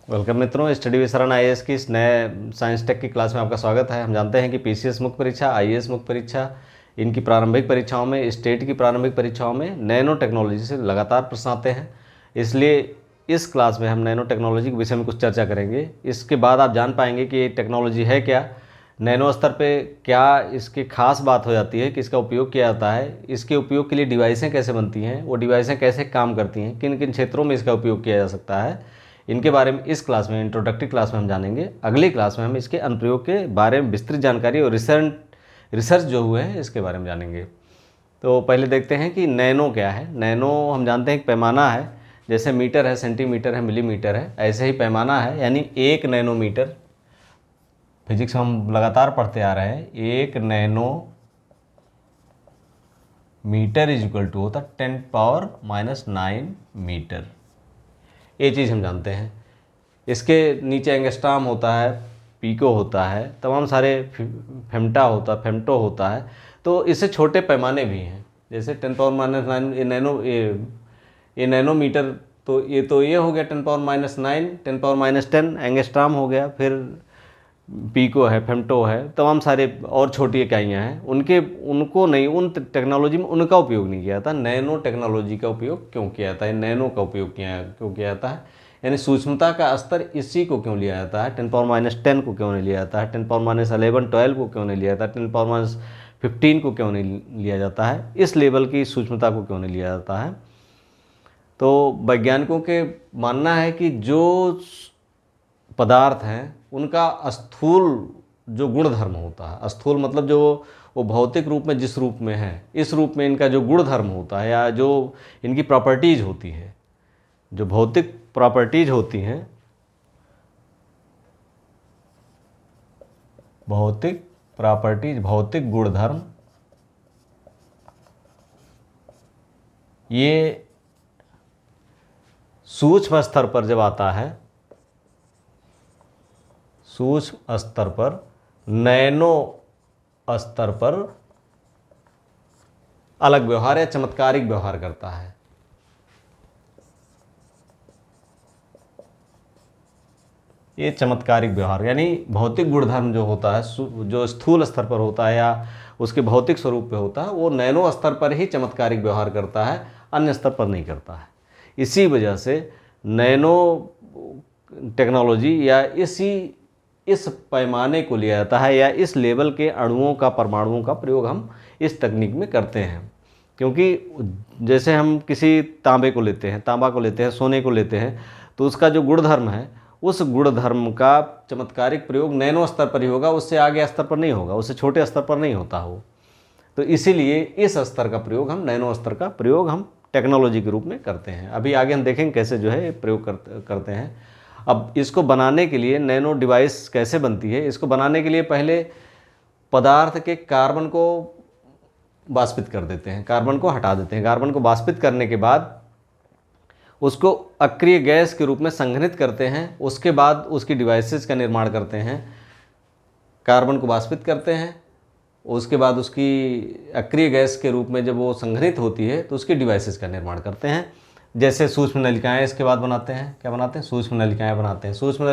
Welcome मित्रों, study with शरण IAS की इस नए साइंस टेक की क्लास में आपका स्वागत है। हम जानते हैं कि पीसीएस मुख्य परीक्षा, आईएएस मुख्य परीक्षा, इनकी प्रारंभिक परीक्षाओं में, स्टेट की प्रारंभिक परीक्षाओं में नैनो टेक्नोलॉजी से लगातार प्रश्न आते हैं। इसलिए इस क्लास में हम नैनो टेक्नोलॉजी के विषय में कुछ चर्चा करेंगे। इसके बाद आप जान पाएंगे कि ये टेक्नोलॉजी है क्या, नैनो स्तर पे क्या इसकी खास बात हो जाती है कि इसका उपयोग किया जाता है, इसके उपयोग के लिए डिवाइसें कैसे बनती हैं, वो डिवाइसें कैसे काम करती हैं, किन किन क्षेत्रों में इसका उपयोग किया जा सकता है, इनके बारे में इस क्लास में, इंट्रोडक्टरी क्लास में हम जानेंगे। अगली क्लास में हम इसके अनुप्रयोग के बारे में विस्तृत जानकारी और रिसर्च जो हुए हैं इसके बारे में जानेंगे। तो पहले देखते हैं कि नैनो क्या है। नैनो हम जानते हैं एक पैमाना है, जैसे मीटर है, सेंटीमीटर है, मिलीमीटर है, ऐसे ही पैमाना है, यानी 1 नैनोमीटर। फिजिक्स में हम लगातार पढ़ते आ रहे हैं, 1 nanometre is equal to होता 10⁻⁹ मीटर। ये चीज़ हम जानते हैं। इसके नीचे एंगस्ट्राम होता है, पीको होता है, तमाम सारे फेम्टो होता है। तो इससे छोटे पैमाने भी हैं, जैसे 10⁻⁹ ये नैनोमीटर। तो ये हो गया 10⁻⁹, 10⁻⁻10 एंगस्ट्राम हो गया। फिर पीको है, फेम्टो है, तमाम सारे और छोटी इकाइयाँ हैं। उनको नहीं, उन टेक्नोलॉजी में उनका उपयोग नहीं किया जाता। नैनो टेक्नोलॉजी का उपयोग क्यों किया जाता है, नैनो का उपयोग क्यों किया जाता है, यानी सूक्ष्मता का स्तर इसी को क्यों लिया जाता है, 10⁻⁻10 को क्यों नहीं लिया जाता है, 10⁻11 12 को क्यों नहीं लिया जाता है, 10⁻15 को क्यों नहीं लिया जाता है, इस लेवल की सूक्ष्मता को क्यों नहीं लिया जाता है। तो वैज्ञानिकों के मानना है कि जो पदार्थ हैं उनका स्थूल जो गुणधर्म होता है, स्थूल मतलब जो वो भौतिक रूप में जिस रूप में है, इस रूप में इनका जो गुणधर्म होता है या जो इनकी प्रॉपर्टीज होती है, जो भौतिक प्रॉपर्टीज होती हैं, भौतिक प्रॉपर्टीज, भौतिक गुणधर्म, ये सूक्ष्म स्तर पर जब आता है, सूक्ष्म स्तर पर, नैनो स्तर पर अलग व्यवहार या चमत्कारिक व्यवहार करता है। ये चमत्कारिक व्यवहार यानी भौतिक गुणधर्म जो होता है, जो स्थूल स्तर पर होता है या उसके भौतिक स्वरूप पे होता है, वो नैनो स्तर पर ही चमत्कारिक व्यवहार करता है, अन्य स्तर पर नहीं करता है। इसी वजह से नैनो टेक्नोलॉजी या इस पैमाने को लिया जाता है या इस लेवल के अणुओं का, परमाणुओं का प्रयोग हम इस तकनीक में करते हैं। क्योंकि जैसे हम किसी तांबा को लेते हैं, सोने को लेते हैं, तो उसका जो गुणधर्म है, उस गुणधर्म का चमत्कारिक प्रयोग नैनो स्तर पर ही होगा, उससे आगे स्तर पर नहीं होगा, उससे छोटे स्तर पर नहीं होता हो। तो इसीलिए इस स्तर का प्रयोग हम, नैनो स्तर का प्रयोग हम टेक्नोलॉजी के रूप में करते हैं। अभी आगे हम देखेंगे कैसे जो है प्रयोग करते हैं। अब इसको बनाने के लिए, नैनो डिवाइस कैसे बनती है, इसको बनाने के लिए पहले पदार्थ के कार्बन को वाष्पित कर देते हैं, कार्बन को हटा देते हैं। कार्बन को वाष्पित करने के बाद उसको अक्रिय गैस के रूप में संघनित करते हैं। उसके बाद उसकी डिवाइसेस का निर्माण करते हैं। कार्बन को वाष्पित करते हैं, उसके बाद उसकी अक्रिय गैस के रूप में जब वो संघनित होती है तो उसकी डिवाइसेस का निर्माण करते हैं। जैसे सूक्ष्म नलिकाएँ इसके बाद बनाते हैं। क्या बनाते हैं? सूक्ष्म नलिकाएँ बनाते हैं। सूक्ष्म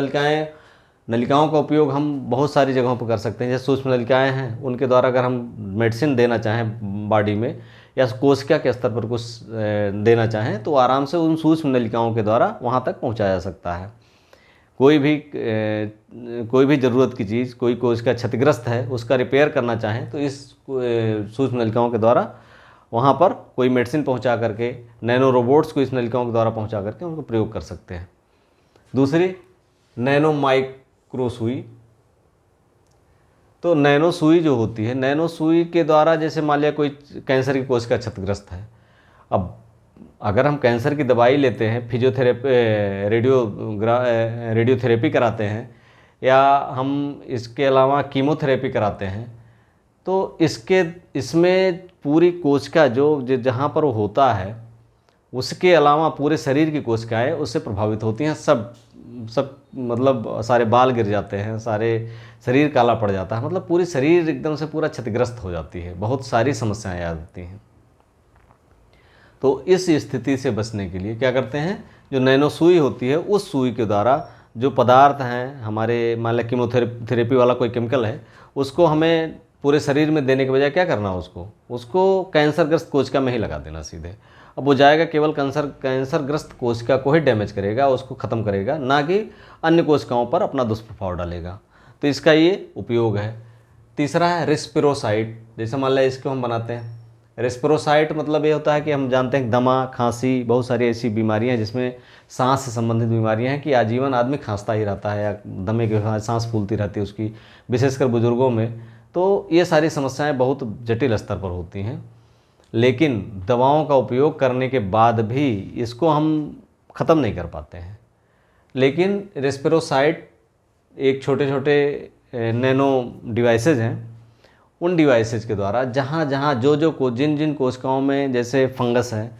नलिकाओं का उपयोग हम बहुत सारी जगहों पर कर सकते हैं। जैसे सूक्ष्म नलिकाएँ हैं, उनके द्वारा अगर हम मेडिसिन देना चाहें बॉडी में, या कोशिका के स्तर पर कुछ देना चाहें, तो आराम से उन सूक्ष्म नलिकाओं के द्वारा वहाँ तक पहुँचाया जा सकता है। कोई भी ज़रूरत की चीज़, कोई कोशिका क्षतिग्रस्त है, उसका रिपेयर करना चाहें तो इस सूक्ष्म नलिकाओं के द्वारा वहाँ पर कोई मेडिसिन पहुँचा करके, नैनो रोबोट्स को इस नलिकाओं के द्वारा पहुँचा करके उनको प्रयोग कर सकते हैं। दूसरी, नैनो माइक्रो सुई। तो नैनो सुई जो होती है, नैनो सुई के द्वारा, जैसे मान लिया कोई कैंसर की कोशिका क्षतिग्रस्त है, अब अगर हम कैंसर की दवाई लेते हैं, फिजियोथेरेपी, रेडियोथेरेपी कराते हैं, या हम इसके अलावा कीमोथेरेपी कराते हैं, तो इसमें पूरी कोशिका जो जहाँ पर वो होता है, उसके अलावा पूरे शरीर की कोशिकाएँ उससे प्रभावित होती हैं। सब मतलब सारे बाल गिर जाते हैं, सारे शरीर काला पड़ जाता है, मतलब पूरी शरीर एकदम से पूरा क्षतिग्रस्त हो जाती है, बहुत सारी समस्याएं आ जाती हैं। तो इस स्थिति से बचने के लिए क्या करते हैं, जो नैनो सुई होती है, उस सुई के द्वारा जो पदार्थ हैं हमारे, मान लें कीमोथेरेपी वाला कोई केमिकल है, उसको हमें पूरे शरीर में देने के बजाय क्या करना, उसको कैंसरग्रस्त कोशिका में ही लगा देना सीधे। अब वो जाएगा केवल कैंसरग्रस्त कोशिका को ही डैमेज करेगा, उसको ख़त्म करेगा, ना कि अन्य कोशिकाओं पर अपना दुष्प्रभाव डालेगा। तो इसका ये उपयोग है। तीसरा है रेस्पिरोसाइट। जैसे मान लें इसको हम बनाते हैं, रेस्पिरोसाइट मतलब ये होता है कि हम जानते हैं दमा, खांसी, बहुत सारी ऐसी बीमारियां हैं जिसमें सांस से संबंधित बीमारियां हैं कि आजीवन आदमी खांसता ही रहता है या दमे के बाद सांस फूलती रहती है उसकी, विशेषकर बुजुर्गों में। तो ये सारी समस्याएं बहुत जटिल स्तर पर होती हैं, लेकिन दवाओं का उपयोग करने के बाद भी इसको हम ख़त्म नहीं कर पाते हैं। लेकिन रेस्पिरोसाइट एक छोटे छोटे नैनो डिवाइसेज हैं, उन डिवाइसेज के द्वारा जहाँ जहाँ जिन जिन कोशिकाओं में, जैसे फंगस है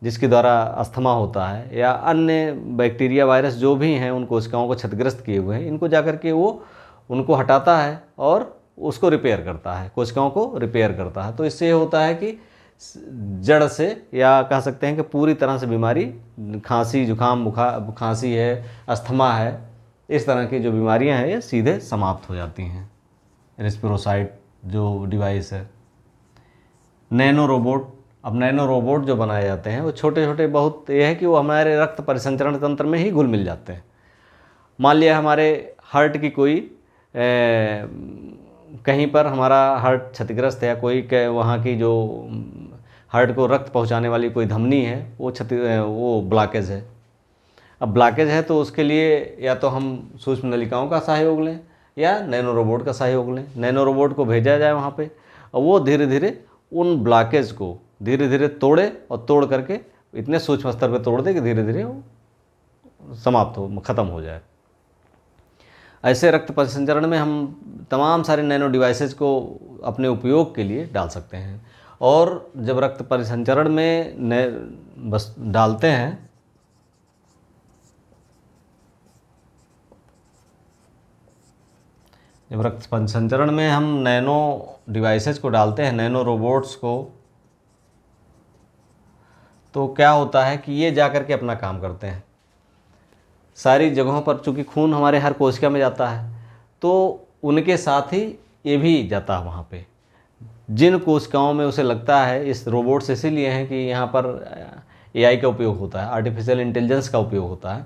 जिसके द्वारा अस्थमा होता है, या अन्य बैक्टीरिया वायरस जो भी हैं उन कोशिकाओं को क्षतिग्रस्त किए हुए हैं, इनको जाकर के वो उनको हटाता है और उसको रिपेयर करता है, कोशिकाओं को रिपेयर करता है। तो इससे ये होता है कि जड़ से, या कह सकते हैं कि पूरी तरह से बीमारी, खांसी, जुकाम, बुखार, खांसी है, अस्थमा है, इस तरह की जो बीमारियां हैं ये सीधे समाप्त हो जाती हैं। रेस्पिरोसाइट जो डिवाइस है। Nano robot. अब नैनो रोबोट जो बनाए जाते हैं वो छोटे छोटे, बहुत ये है कि वो हमारे रक्त परिसंचरण तंत्र में ही घुल मिल जाते हैं। मान लिया हमारे हार्ट की कोई कहीं पर हमारा हार्ट क्षतिग्रस्त है, या कोई वहाँ की जो हार्ट को रक्त पहुँचाने वाली कोई धमनी है वो ब्लॉकेज है। अब ब्लॉकेज है तो उसके लिए या तो हम सूक्ष्म नलिकाओं का सहयोग लें या नैनो रोबोट का सहयोग लें। नैनो रोबोट को भेजा जाए वहाँ पे, और वो धीरे धीरे उन ब्लॉकेज को धीरे धीरे तोड़े, और तोड़ करके इतने सूक्ष्म स्तर पे तोड़ दे कि धीरे धीरे वो समाप्त हो, ख़त्म हो जाए। ऐसे रक्त परिसंचरण में हम तमाम सारे नैनो डिवाइसेज को अपने उपयोग के लिए डाल सकते हैं। और जब रक्त परिसंचरण में बस डालते हैं, जब रक्त परिसंचरण में हम नैनो डिवाइसेज को डालते हैं, नैनो रोबोट्स को, तो क्या होता है कि ये जाकर के अपना काम करते हैं सारी जगहों पर। चूँकि खून हमारे हर कोशिका में जाता है, तो उनके साथ ही ये भी जाता है वहाँ पे। जिन कोशिकाओं में उसे लगता है, इस रोबोट्स इसीलिए हैं कि यहाँ पर एआई का उपयोग होता है, आर्टिफिशियल इंटेलिजेंस का उपयोग होता है,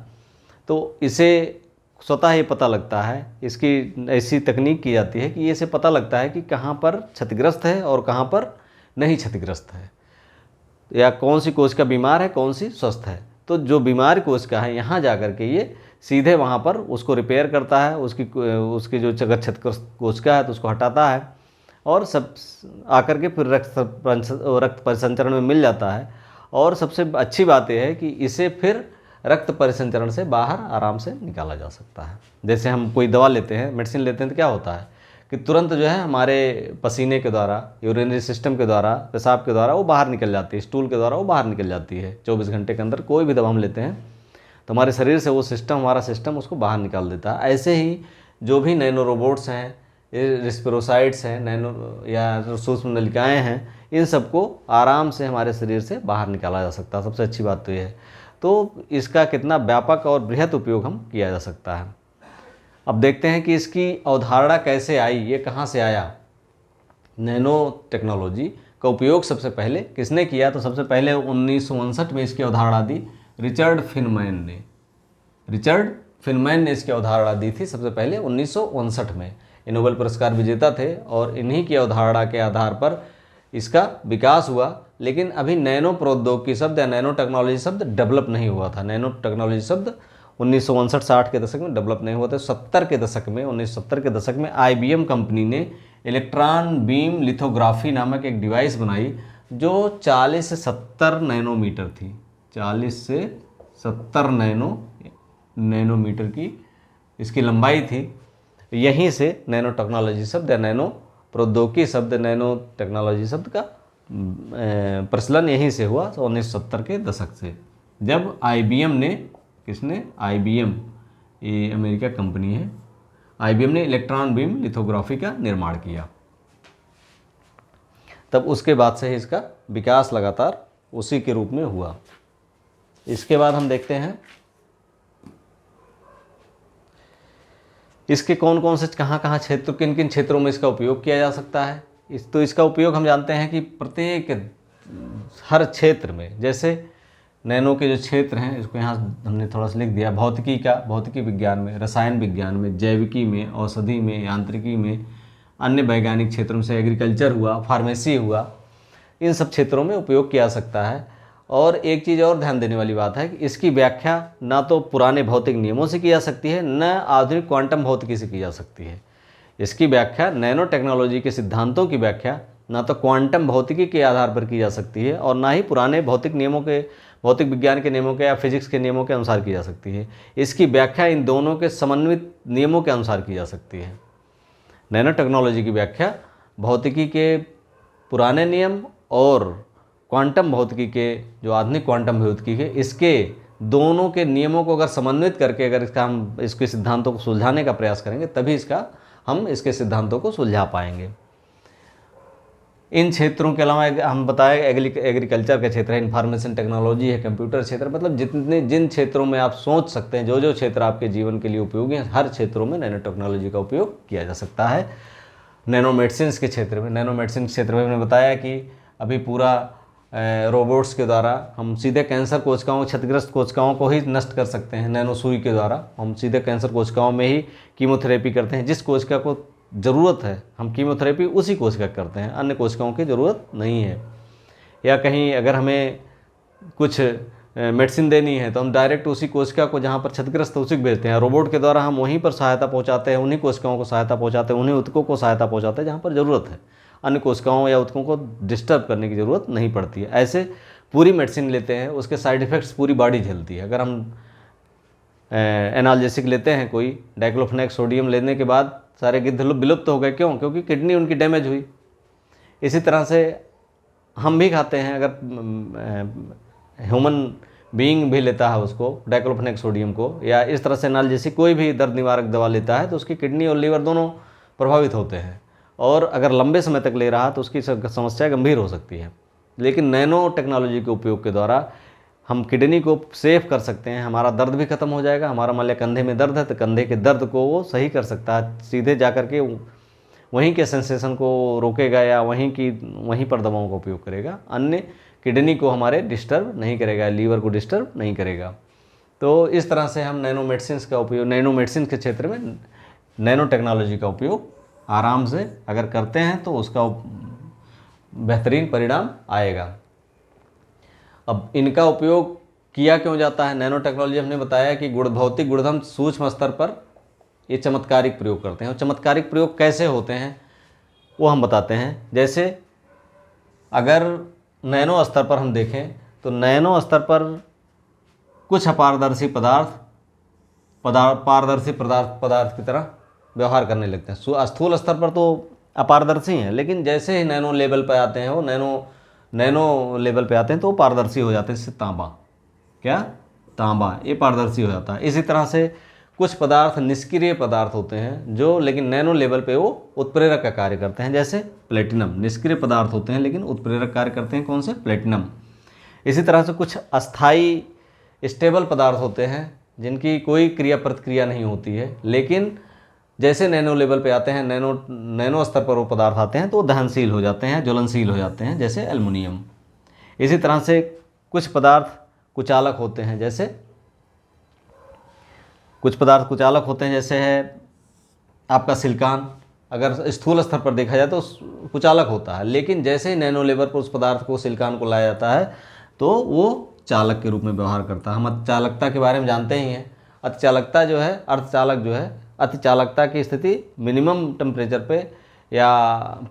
तो इसे स्वतः ये पता लगता है, इसकी ऐसी तकनीक की जाती है कि ये से पता लगता है कि कहाँ पर क्षतिग्रस्त है और कहाँ पर नहीं क्षतिग्रस्त है, या कौन सी कोशिका बीमार है, कौन सी स्वस्थ है। तो जो बीमार कोशिका है, यहाँ जा कर के ये सीधे वहाँ पर उसको रिपेयर करता है, उसकी जो क्षतिग्रस्त कोशिका है तो उसको हटाता है, और सब आकर के फिर रक्त परिसंचरण में मिल जाता है। और सबसे अच्छी बात यह है कि इसे फिर रक्त परिसंचरण से बाहर आराम से निकाला जा सकता है। जैसे हम कोई दवा लेते हैं, मेडिसिन लेते हैं, तो क्या होता है कि तुरंत जो है हमारे पसीने के द्वारा, यूरिनरी सिस्टम के द्वारा, पेशाब के द्वारा वो बाहर निकल जाती है, स्टूल के द्वारा वो बाहर निकल जाती है। 24 घंटे के अंदर कोई भी दवा हम लेते हैं तो हमारे शरीर से वो सिस्टम, हमारा सिस्टम उसको बाहर निकाल देता है। ऐसे ही जो भी नैनो रोबोट्स हैं, रेस्पिरोसाइट्स हैं, नैनो या सूक्ष्म नलिकाएँ हैं, इन सबको आराम से हमारे शरीर से बाहर निकाला जा सकता है। सबसे अच्छी बात तो ये है। तो इसका कितना व्यापक और बृहत उपयोग हम किया जा सकता है। अब देखते हैं कि इसकी अवधारणा कैसे आई, ये कहाँ से आया। नैनो टेक्नोलॉजी का उपयोग सबसे पहले किसने किया, तो सबसे पहले 1959 में इसकी अवधारणा दी रिचर्ड फिनमैन ने। रिचर्ड फिनमैन ने इसकी अवधारणा दी थी सबसे पहले 1959 में। ये नोबेल पुरस्कार विजेता थे, और इन्हीं की अवधारणा के आधार पर इसका विकास हुआ। लेकिन अभी नैनो प्रौद्योगिकी शब्द या नैनो टेक्नोलॉजी शब्द डेवलप नहीं हुआ था। नैनो टेक्नोलॉजी शब्द 1959-60 के दशक में डेवलप नहीं हुआ था। 1970 के दशक में IBM कंपनी ने इलेक्ट्रॉन बीम लिथोग्राफी नामक एक डिवाइस बनाई जो 40 से 70 नैनोमीटर थी। 40 से 70 नैनोमीटर की इसकी लंबाई थी। यहीं से नैनो टेक्नोलॉजी शब्द या नैनो प्रौद्योगिकी शब्द, नैनो टेक्नोलॉजी शब्द का प्रचलन यहीं से हुआ, 1970 के दशक से, जब IBM ने, किसने, IBM, ये अमेरिका कंपनी है, IBM ने इलेक्ट्रॉन बीम लिथोग्राफी का निर्माण किया। तब उसके बाद से ही इसका विकास लगातार उसी के रूप में हुआ। इसके बाद हम देखते हैं इसके कौन कौन से कहाँ कहाँ क्षेत्र, किन किन क्षेत्रों में इसका उपयोग किया जा सकता है। तो इसका उपयोग हम जानते हैं कि प्रत्येक हर क्षेत्र में, जैसे नैनो के जो क्षेत्र हैं, इसको यहाँ हमने थोड़ा सा लिख दिया, भौतिकी विज्ञान में, रसायन विज्ञान में, जैविकी में, औषधि में, यांत्रिकी में, अन्य वैज्ञानिक क्षेत्रों से एग्रीकल्चर हुआ, फार्मेसी हुआ, इन सब क्षेत्रों में उपयोग किया जा सकता है। और एक चीज़ और ध्यान देने वाली बात है कि इसकी व्याख्या ना तो पुराने भौतिक नियमों से की जा सकती है, न आधुनिक क्वांटम भौतिकी से की जा सकती है। इसकी व्याख्या, नैनो टेक्नोलॉजी के सिद्धांतों की व्याख्या ना तो क्वांटम भौतिकी के आधार पर की जा सकती है और ना ही पुराने भौतिक विज्ञान के नियमों के या फिजिक्स के नियमों के अनुसार की जा सकती है। इसकी व्याख्या इन दोनों के समन्वित नियमों के अनुसार की जा सकती है। नैनो टेक्नोलॉजी की व्याख्या भौतिकी के पुराने नियम और क्वांटम भौतिकी के, जो आधुनिक क्वांटम भौतिकी के, इसके दोनों के नियमों को अगर समन्वित करके अगर हम इसके सिद्धांतों को सुलझाने का प्रयास करेंगे, तभी हम इसके सिद्धांतों को सुलझा पाएंगे। इन क्षेत्रों के अलावा हम बताएं एग्रीकल्चर का क्षेत्र है, इंफॉर्मेशन टेक्नोलॉजी है, कंप्यूटर क्षेत्र, मतलब जिन क्षेत्रों में आप सोच सकते हैं, जो क्षेत्र आपके जीवन के लिए उपयोगी हैं, हर क्षेत्रों में नैनो टेक्नोलॉजी का उपयोग किया जा सकता है। नैनो मेडिसिन के क्षेत्र में, हमने बताया कि अभी पूरा रोबोट्स के द्वारा हम सीधे कैंसर कोशिकाओं, क्षतिग्रस्त कोशिकाओं को ही नष्ट कर सकते हैं। नैनो सुई के द्वारा हम सीधे कैंसर कोशिकाओं में ही कीमोथेरेपी करते हैं। जिस कोशिका को ज़रूरत है हम कीमोथेरेपी उसी कोशिका करते हैं, अन्य कोशिकाओं की ज़रूरत नहीं है। या कहीं अगर हमें कुछ मेडिसिन देनी है तो हम डायरेक्ट उसी कोशिका को जहाँ पर क्षतिग्रस्त है उसी को भेजते हैं। रोबोट के द्वारा हम वहीं पर सहायता पहुँचाते हैं, उन्हीं कोशिकाओं को सहायता पहुँचाते हैं, उन्हीं ऊतकों को सहायता पहुँचाते हैं जहाँ पर ज़रूरत है। अन्य कोशिकाओं या ऊतकों को डिस्टर्ब करने की ज़रूरत नहीं पड़ती है। ऐसे पूरी मेडिसिन लेते हैं, उसके साइड इफ़ेक्ट्स पूरी बॉडी झेलती है। अगर हम एनाल्जेसिक लेते हैं, कोई डाइक्लोफेनेक सोडियम लेने के बाद सारे गिद्ध विलुप्त हो गए, क्यों? क्योंकि किडनी उनकी डैमेज हुई। इसी तरह से हम भी खाते हैं, अगर ह्यूमन बीइंग भी लेता है उसको, डाइक्लोफेनेक सोडियम को, या इस तरह से एनाल्जेसिक कोई भी दर्द निवारक दवा लेता है, तो उसकी किडनी और लीवर दोनों प्रभावित होते हैं। और अगर लंबे समय तक ले रहा तो उसकी समस्या गंभीर हो सकती है। लेकिन नैनो टेक्नोलॉजी के उपयोग के द्वारा हम किडनी को सेफ कर सकते हैं, हमारा दर्द भी खत्म हो जाएगा। हमारा मान लिया कंधे में दर्द है तो कंधे के दर्द को वो सही कर सकता है, सीधे जा कर के वहीं के सेंसेशन को रोकेगा या वहीं पर दवाओं का उपयोग करेगा। अन्य किडनी को हमारे डिस्टर्ब नहीं करेगा, लीवर को डिस्टर्ब नहीं करेगा। तो इस तरह से हम नैनो मेडिसिन के क्षेत्र में नैनो टेक्नोलॉजी का उपयोग आराम से अगर करते हैं तो उसका बेहतरीन परिणाम आएगा। अब इनका उपयोग किया क्यों जाता है? नैनो टेक्नोलॉजी हमने बताया कि भौतिक गुणधर्म सूक्ष्म स्तर पर ये चमत्कारिक प्रयोग करते हैं। और चमत्कारिक प्रयोग कैसे होते हैं वो हम बताते हैं। जैसे अगर नैनो स्तर पर हम देखें तो नैनो स्तर पर कुछ अपारदर्शी पारदर्शी पदार्थ की तरह व्यवहार करने लगते हैं। स्थूल स्तर पर तो अपारदर्शी हैं, लेकिन जैसे ही नैनो लेवल पर आते हैं, वो नैनो लेवल पे आते हैं तो वो पारदर्शी हो जाते हैं। जैसे तांबा ये पारदर्शी हो जाता है। इसी तरह से कुछ पदार्थ निष्क्रिय पदार्थ होते हैं जो लेकिन नैनो लेवल पे वो उत्प्रेरक का कार्य करते हैं। जैसे प्लेटिनम निष्क्रिय पदार्थ होते हैं लेकिन उत्प्रेरक कार्य करते हैं। कौन से? प्लेटिनम। इसी तरह से कुछ अस्थाई स्टेबल पदार्थ होते हैं जिनकी कोई क्रिया प्रतिक्रिया नहीं होती है, लेकिन जैसे नैनो लेवल पे आते हैं, नैनो स्तर पर वो पदार्थ आते हैं तो दहनशील हो जाते हैं, ज्वलनशील हो जाते हैं, जैसे एल्युमिनियम। इसी तरह से कुछ पदार्थ कुचालक होते हैं, जैसे है आपका सिलिकॉन। अगर स्थूल स्तर पर देखा जाए तो कुचालक होता है, लेकिन जैसे ही नैनो लेवल पर उस पदार्थ को, सिलिकॉन को लाया जाता है तो वो चालक के रूप में व्यवहार करता है। हम अतिचालकता के बारे में जानते ही हैं। अतिचालकता जो है, अर्धचालक जो है, अतिचालकता की स्थिति मिनिमम टेम्परेचर पे या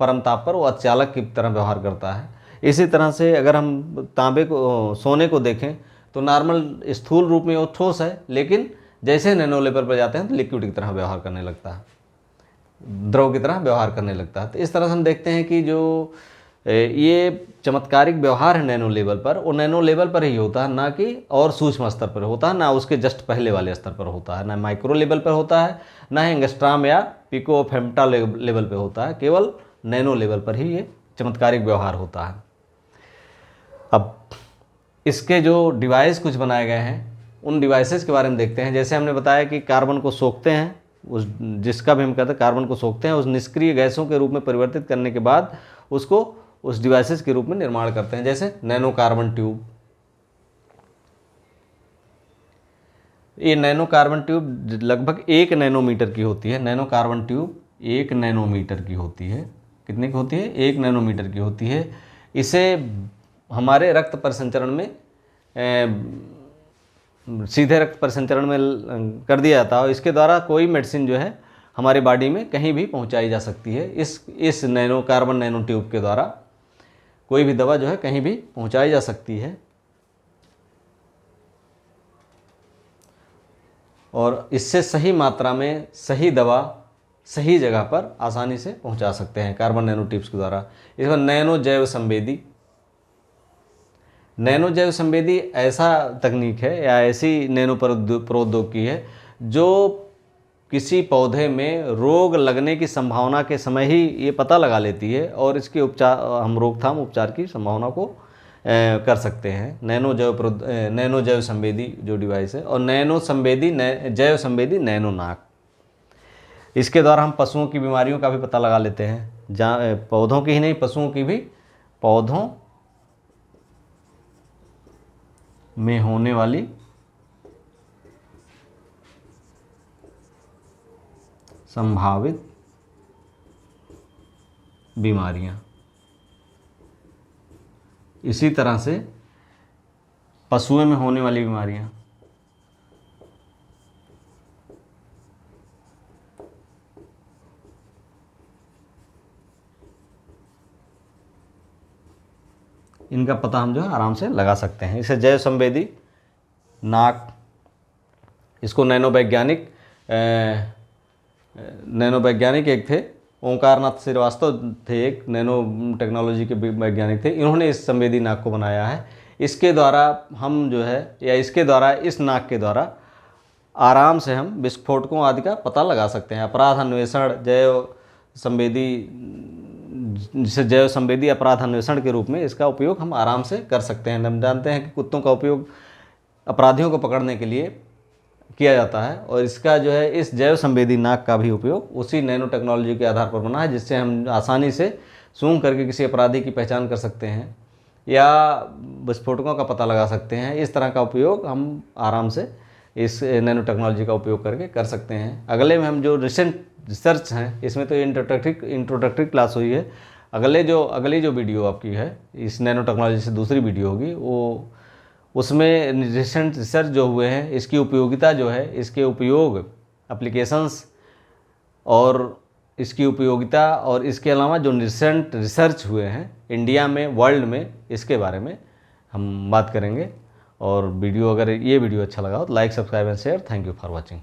परम ताप पर वो अतिचालक की तरह व्यवहार करता है। इसी तरह से अगर हम सोने को देखें तो नॉर्मल स्थूल रूप में वो ठोस है, लेकिन जैसे नैनो लेवल पर जाते हैं तो लिक्विड की तरह व्यवहार करने लगता है, द्रव की तरह व्यवहार करने लगता है। तो इस तरह से हम देखते हैं कि जो ये चमत्कारिक व्यवहार है नैनो लेवल पर, वो नैनो लेवल पर ही होता है, ना कि और सूक्ष्म स्तर पर होता है, ना उसके जस्ट पहले वाले स्तर पर होता है, ना माइक्रो लेवल पर होता है, ना ही एंगस्ट्राम या पिको फेम्टा लेवल पर होता है। केवल नैनो लेवल पर ही ये चमत्कारिक व्यवहार होता है। अब इसके जो डिवाइस कुछ बनाए गए हैं उन डिवाइसेस के बारे में देखते हैं। जैसे हमने बताया कि कार्बन को सोखते हैं उस जिसका भी हम कहते हैं कार्बन को सोखते हैं, उस निष्क्रिय गैसों के रूप में परिवर्तित करने के बाद उसको उस डिवाइसेस के रूप में निर्माण करते हैं, जैसे नैनो कार्बन ट्यूब। ये नैनो कार्बन ट्यूब लगभग 1 नैनोमीटर की होती है। नैनो कार्बन ट्यूब 1 नैनोमीटर की होती है। कितने की होती है? 1 नैनोमीटर की होती है। इसे हमारे रक्त परिसंचरण में सीधे रक्त परिसंचरण में कर दिया जाता है और इसके द्वारा कोई मेडिसिन जो है हमारे बॉडी में कहीं भी पहुंचाई जा सकती है। इस नैनो कार्बन नैनो ट्यूब के द्वारा कोई भी दवा जो है कहीं भी पहुंचाई जा सकती है और इससे सही मात्रा में सही दवा सही जगह पर आसानी से पहुंचा सकते हैं कार्बन नैनो ट्यूब्स के द्वारा। इसमें नैनो जैव संवेदी, नैनो जैव संवेदी ऐसा तकनीक है या ऐसी नैनो प्रौद्योगिकी है जो किसी पौधे में रोग लगने की संभावना के समय ही ये पता लगा लेती है और इसके उपचार, हम रोकथाम उपचार की संभावना को कर सकते हैं। नैनो जैव संवेदी जो डिवाइस है, और जैव संवेदी नैनो नाक, इसके द्वारा हम पशुओं की बीमारियों का भी पता लगा लेते हैं, जहाँ पौधों की ही नहीं पशुओं की भी, पौधों में होने वाली संभावित बीमारियां। इसी तरह से पशुओं में होने वाली बीमारियां, इनका पता हम जो है आराम से लगा सकते हैं। इसे जैव संवेदी नाक, इसको नैनो वैज्ञानिक एक थे, ओंकारनाथ श्रीवास्तव थे, एक नैनो टेक्नोलॉजी के वैज्ञानिक थे। इन्होंने इस संवेदी नाक को बनाया है। इसके द्वारा हम जो है या इसके द्वारा इस नाक के द्वारा आराम से हम विस्फोटकों आदि का पता लगा सकते हैं। अपराध अन्वेषण जैव संवेदी, जिसे जैव संवेदी अपराध अन्वेषण के रूप में इसका उपयोग हम आराम से कर सकते हैं। हम जानते हैं कि कुत्तों का उपयोग अपराधियों को पकड़ने के लिए किया जाता है और इसका जो है इस जैव संवेदी नाक का भी उपयोग उसी नैनो टेक्नोलॉजी के आधार पर बना है, जिससे हम आसानी से सूंघ करके किसी अपराधी की पहचान कर सकते हैं या विस्फोटकों का पता लगा सकते हैं। इस तरह का उपयोग हम आराम से इस नैनो टेक्नोलॉजी का उपयोग करके कर सकते हैं। अगले में हम जो रिसेंट रिसर्च हैं, इसमें तो इंट्रोडक्टरी क्लास हुई है। अगली जो वीडियो आपकी है इस नैनो टेक्नोलॉजी से दूसरी वीडियो होगी, वो उसमें रिसेंट रिसर्च जो हुए हैं, इसकी उपयोगिता जो है, इसके उपयोग एप्लीकेशंस और इसकी उपयोगिता और इसके अलावा जो रिसेंट रिसर्च हुए हैं इंडिया में, वर्ल्ड में, इसके बारे में हम बात करेंगे। और अगर ये वीडियो अच्छा लगा हो तो like, subscribe and share. Thank you for watching.